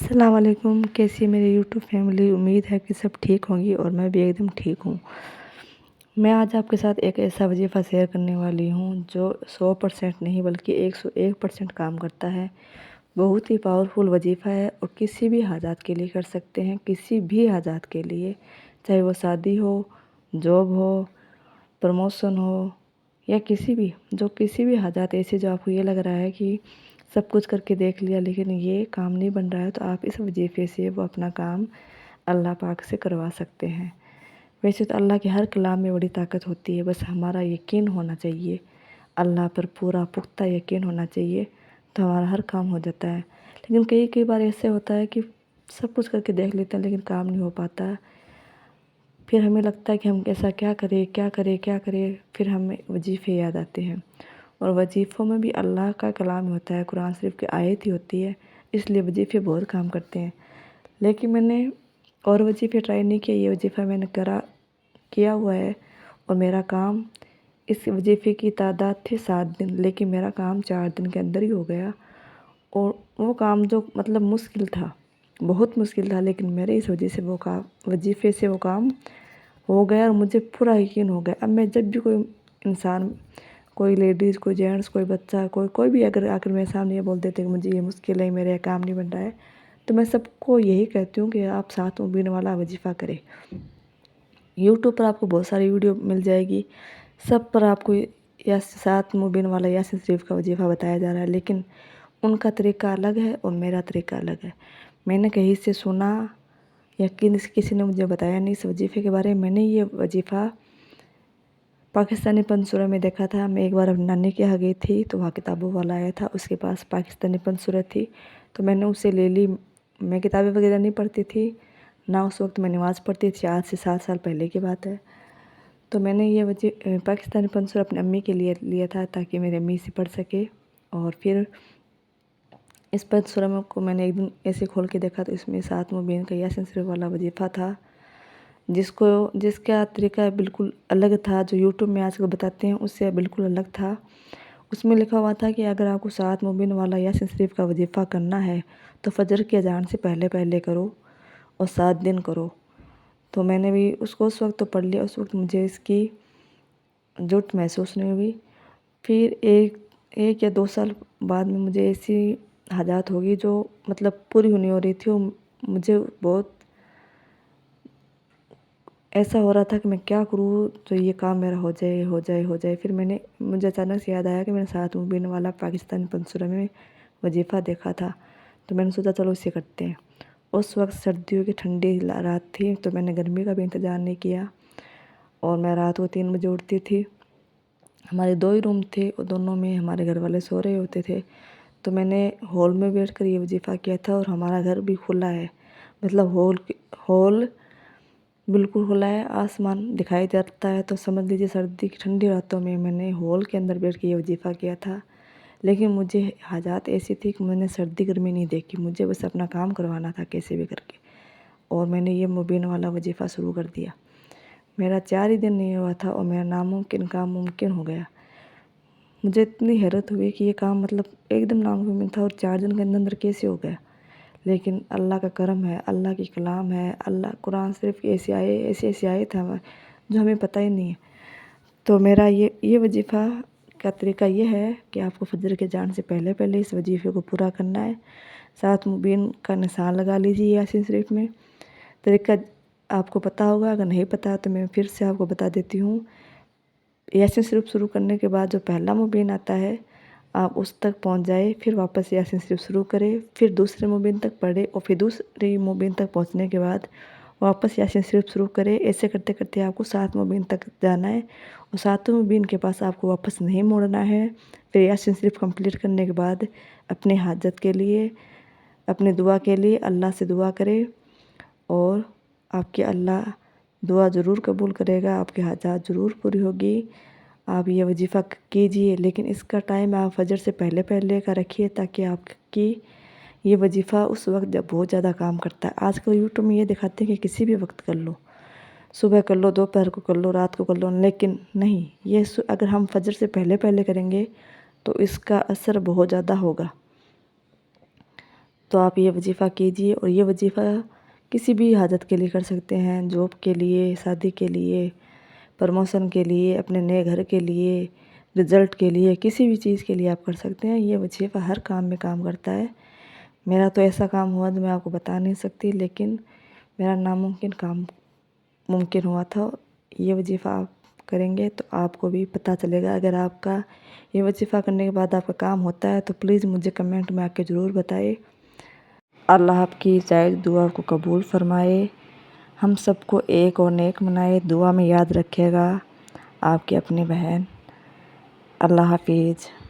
السلام علیکم، کیسی ہے میری یوٹیوب فیملی؟ امید ہے کہ سب ٹھیک ہوں گی اور میں بھی ایک دم ٹھیک ہوں۔ میں آج آپ کے ساتھ ایک ایسا وظیفہ شیئر کرنے والی ہوں جو 100% نہیں بلکہ 101% کام کرتا ہے۔ بہت ہی پاورفل وظیفہ ہے اور کسی بھی حاجات کے لیے کر سکتے ہیں، کسی بھی حاجات کے لیے، چاہے وہ شادی ہو، جاب ہو، پروموشن ہو یا کسی بھی حاجات ایسے جو آپ کو یہ لگ رہا ہے کہ سب کچھ کر کے دیکھ لیا لیکن یہ کام نہیں بن رہا ہے، تو آپ اس وظیفے سے وہ اپنا کام اللہ پاک سے کروا سکتے ہیں۔ ویسے تو اللہ کے ہر کلام میں بڑی طاقت ہوتی ہے، بس ہمارا یقین ہونا چاہیے، اللہ پر پورا پختہ یقین ہونا چاہیے، تو ہمارا ہر کام ہو جاتا ہے۔ لیکن کئی بار ایسے ہوتا ہے کہ سب کچھ کر کے دیکھ لیتے ہیں لیکن کام نہیں ہو پاتا، پھر ہمیں لگتا ہے کہ ہم ایسا کیا کریں، پھر ہمیں وظیفے یاد آتے ہیں، اور وظیفوں میں بھی اللہ کا کلام ہوتا ہے، قرآن شریف کی آیت ہی ہوتی ہے، اس لیے وظیفے بہت کام کرتے ہیں۔ لیکن میں نے اور وظیفے ٹرائی نہیں کیے، یہ وظیفہ میں نے کیا ہوا ہے، اور میرا کام اس وظیفے کی تعداد تھی 7 دن، لیکن میرا کام 4 دن کے اندر ہی ہو گیا، اور وہ کام جو مشکل تھا، بہت مشکل تھا، لیکن میرے اس وظیفے سے وہ کام ہو گیا اور مجھے پورا یقین ہو گیا۔ اب میں جب بھی کوئی انسان، کوئی لیڈیز، کوئی جینٹس، کوئی بچہ، کوئی بھی اگر آ کر میرے سامنے یہ بول دیتے کہ مجھے یہ مشکل ہے، میرا یہ کام نہیں بن رہا ہے، تو میں سب کو یہی کہتی ہوں کہ آپ 7 مبین والا وظیفہ کریں۔ یوٹیوب پر آپ کو بہت ساری ویڈیو مل جائے گی، سب پر آپ کو 7 مبین والا یاسین شریف کا وظیفہ بتایا جا رہا ہے، لیکن ان کا طریقہ الگ ہے اور میرا طریقہ الگ ہے۔ میں نے کہیں سے سنا یا کسی نے مجھے بتایا نہیں اس وظیفے کے بارے میں نے یہ وظیفہ پاکستانی پنسورہ میں دیکھا تھا۔ میں ایک بار اپنی نانی کے یہاں گئی تھی تو وہاں کتابوں والا آیا تھا، اس کے پاس پاکستانی پنسورہ تھی، تو میں نے اسے لے لی۔ میں کتابیں وغیرہ نہیں پڑھتی تھی، نہ اس وقت میں نماز پڑھتی تھی، آج سے 7 سال پہلے کی بات ہے۔ تو میں نے یہ پاکستانی پنسورہ اپنی امی کے لیے لیا تھا تاکہ میری امی اسے پڑھ سکے، اور پھر اس پنسورہ کو میں نے ایک دن ایسے کھول کے دیکھا تو اس میں 7 مبین کا یاسین شریف والا وظیفہ تھا، جس کا طریقہ بالکل الگ تھا، جو یوٹیوب میں آج کل بتاتے ہیں اس سے بالکل الگ تھا۔ اس میں لکھا ہوا تھا کہ اگر آپ کو 7 مبین والا یاسین شریف کا وظیفہ کرنا ہے تو فجر کی اذان سے پہلے کرو اور 7 دن کرو۔ تو میں نے بھی اس کو اس وقت تو پڑھ لیا، اس وقت مجھے اس کی ضرورت محسوس نہیں ہوئی۔ پھر ایک یا 2 سال بعد میں مجھے ایسی حاجات ہوگی جو پوری نہیں ہو رہی تھی، اور مجھے بہت ایسا ہو رہا تھا کہ میں کیا کروں تو یہ کام میرا ہو جائے۔ پھر مجھے اچانک سے یاد آیا کہ میں نے 7 مبین والا پاکستانی پنسورہ میں وظیفہ دیکھا تھا، تو میں نے سوچا چلو اسے کرتے ہیں۔ اس وقت سردیوں کی ٹھنڈی رات تھی، تو میں نے گرمی کا بھی انتظار نہیں کیا، اور میں رات کو 3 بجے اٹھتی تھی۔ ہمارے 2 ہی روم تھے اور دونوں میں ہمارے گھر والے سو رہے ہوتے تھے، تو میں نے ہال میں بیٹھ کر یہ وظیفہ کیا تھا، اور ہمارا گھر بھی کھلا ہے، ہال بالکل کھلا ہے، آسمان دکھائی دیتا ہے، تو سمجھ لیجیے سردی کی ٹھنڈی راتوں میں نے ہال کے اندر بیٹھ کے یہ وظیفہ کیا تھا۔ لیکن مجھے حاجات ایسی تھی کہ میں نے سردی گرمی نہیں دیکھی، مجھے بس اپنا کام کروانا تھا کیسے بھی کر کے، اور میں نے یہ مبین والا وظیفہ شروع کر دیا۔ میرا 4 ہی دن نہیں ہوا تھا اور میرا ناممکن کام ممکن ہو گیا۔ مجھے اتنی حیرت ہوئی کہ یہ کام ایک دم ناممکن تھا اور 4 دن کے اندر کیسے ہو گیا، لیکن اللہ کا کرم ہے، اللہ کی کلام ہے، اللہ قرآن شریف کی ایسی آیت ہے جو ہمیں پتہ ہی نہیں ہے۔ تو میرا یہ وظیفہ کا طریقہ یہ ہے کہ آپ کو فجر کے اذان سے پہلے اس وظیفے کو پورا کرنا ہے۔ 7 مبین کا نشان لگا لیجیے یاسین شریف میں۔ طریقہ آپ کو پتہ ہوگا، اگر نہیں پتہ تو میں پھر سے آپ کو بتا دیتی ہوں۔ یاسین شریف شروع کرنے کے بعد جو پہلا مبین آتا ہے آپ اس تک پہنچ جائے، پھر واپس یاسین شریف شروع کرے، پھر دوسرے مبین تک پڑھے، اور پھر دوسری مبین تک پہنچنے کے بعد واپس یاسین شریف شروع کرے۔ ایسے کرتے کرتے آپ کو 7 مبین تک جانا ہے، اور 7 مبین کے پاس آپ کو واپس نہیں موڑنا ہے۔ پھر یاسین شریف کمپلیٹ کرنے کے بعد اپنے حاجت کے لیے، اپنے دعا کے لیے اللہ سے دعا کرے، اور آپ کے اللہ دعا ضرور قبول کرے گا، آپ کے حاجات ضرور پوری ہوگی۔ آپ یہ وظیفہ کیجئے، لیکن اس کا ٹائم آپ فجر سے پہلے کا رکھیے، تاکہ آپ کی یہ وظیفہ اس وقت جب بہت زیادہ کام کرتا ہے۔ آج کل یوٹیوب میں یہ دکھاتے ہیں کہ کسی بھی وقت کر لو، صبح کر لو، دوپہر کو کر لو، رات کو کر لو، لیکن نہیں، یہ اگر ہم فجر سے پہلے کریں گے تو اس کا اثر بہت زیادہ ہوگا۔ تو آپ یہ وظیفہ کیجیے، اور یہ وظیفہ کسی بھی حاجت کے لیے کر سکتے ہیں، جاب کے لیے، شادی کے لیے، پروموشن کے لیے، اپنے نئے گھر کے لیے، رزلٹ کے لیے، کسی بھی چیز کے لیے آپ کر سکتے ہیں۔ یہ وظیفہ ہر کام میں کام کرتا ہے۔ میرا تو ایسا کام ہوا جو میں آپ کو بتا نہیں سکتی، لیکن میرا ناممکن کام ممکن ہوا تھا۔ یہ وظیفہ آپ کریں گے تو آپ کو بھی پتہ چلے گا۔ اگر آپ کا یہ وظیفہ کرنے کے بعد آپ کا کام ہوتا ہے تو پلیز مجھے کمنٹ میں آ کے ضرور بتائیں۔ اللہ آپ کی جائز دعا کو قبول فرمائے، ہم سب کو ایک اور نیک بنائے، دعا میں یاد رکھے گا۔ آپ کی اپنی بہن۔ اللہ حافظ۔